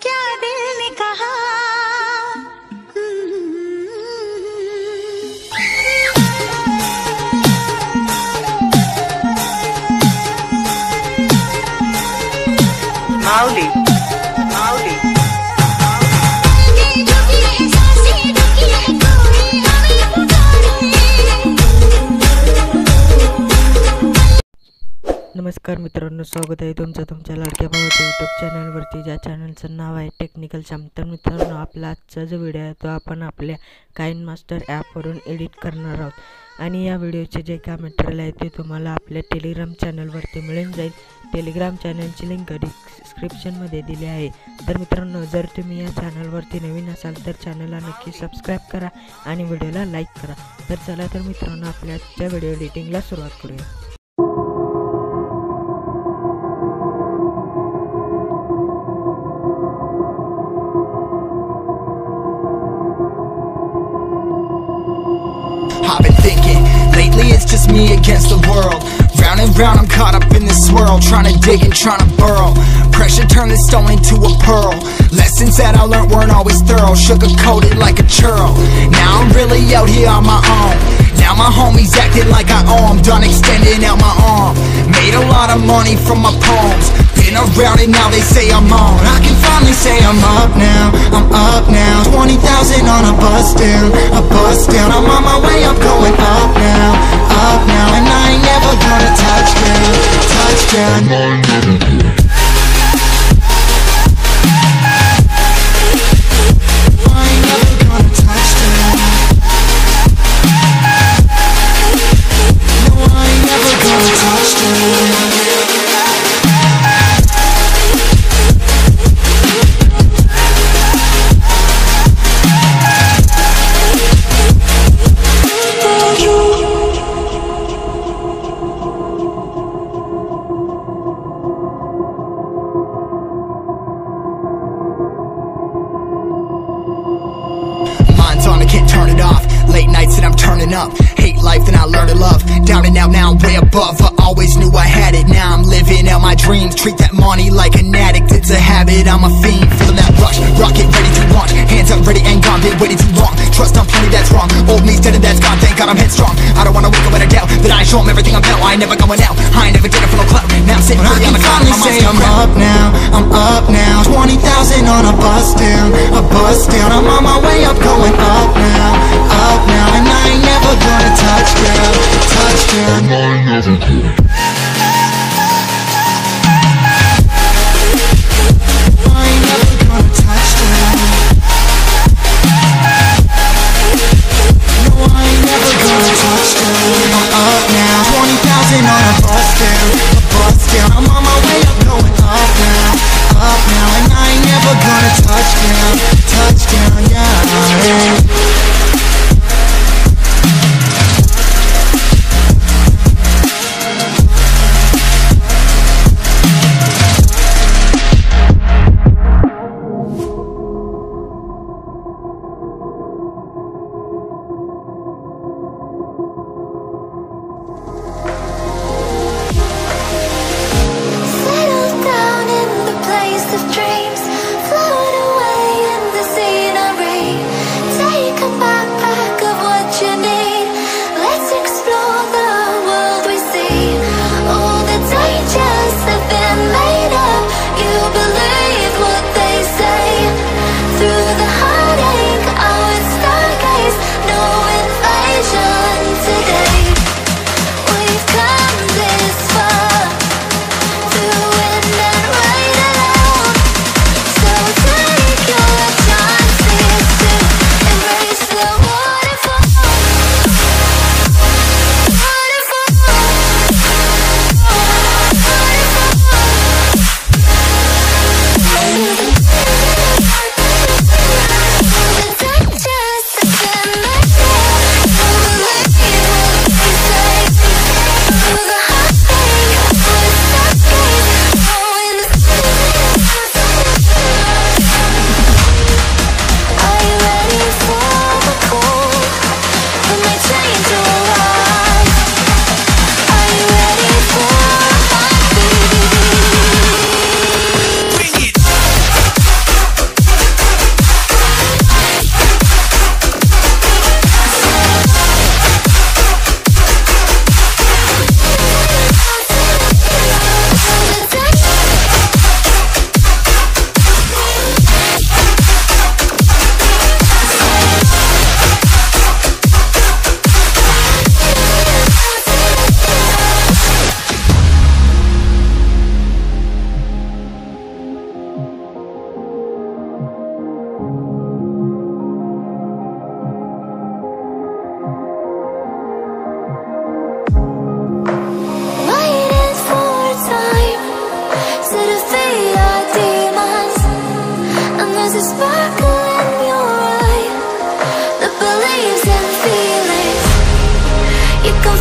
क्या दिल ने कहा। माऊली नमस्कार मित्रांनो, स्वागत आहे तुमचं तुमच्या लाडक्या भावाच्या यूट्यूब चॅनलवरती, ज्या चॅनलचं नाव आहे टेक्निकल शाम. तर मित्रांनो, आपला आजचा जो व्हिडिओ आहे तो आपण आपल्या काइनमास्टर ॲपवरून एडिट करणार आहोत. आणि या व्हिडिओचे जे काय मटेरियल आहे ते तुम्हाला आपल्या टेलिग्राम चॅनलवरती मिळून जाईल. टेलिग्राम चॅनलची लिंक डिस्क्रिप्शनमध्ये दिली आहे. तर मित्रांनो, जर तुम्ही या चॅनलवरती नवीन असाल तर चॅनलला नक्की सबस्क्राईब करा आणि व्हिडिओला लाईक करा. तर चला तर मित्रांनो, आपल्या आजच्या व्हिडिओ एडिटिंगला सुरुवात करूया. I've been thinking, lately it's just me against the world. Round and round I'm caught up in this swirl, trying to dig and trying to burrow. Pressure turned this stone into a pearl. Lessons that I learned weren't always thorough, sugar-coated like a churl. Now I'm really out here on my own. Now my homies acting like I owe 'em, done extending out my arm. Made a lot of money from my poems, been around it, now they say I'm on. I can finally say I'm up now, I'm up now. 20,000 on a bus down, I'm on my way, I'm going up now, and I ain't never gonna touch down. Can't turn it off. Late nights and I'm turning up. Hate life, then I learn to love. Down and out, now I'm way above. I always knew I had it, now I'm living out my dreams. Treat that money like an addict, it's a habit, I'm a fiend. Feeling that rush, rocket ready to launch. Hands up, ready and gone, been waiting too long. Trust on plenty, that's wrong. Old me's dead and that's gone, thank God I'm headstrong. I don't wanna wake up with a doubt that I show 'em everything I'm about. I ain't never going out, I ain't never did it for no clout. Now I'm sitting pretty on the cloud, say I'm up now, I'm up now. 20,000 on a bus down, I'm on my way, I'm going up now, and I ain't never gonna touch down. I'm on my way, I'm going up now, and I ain't never gonna touch down, yeah.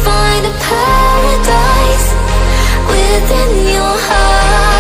find a paradise within your heart.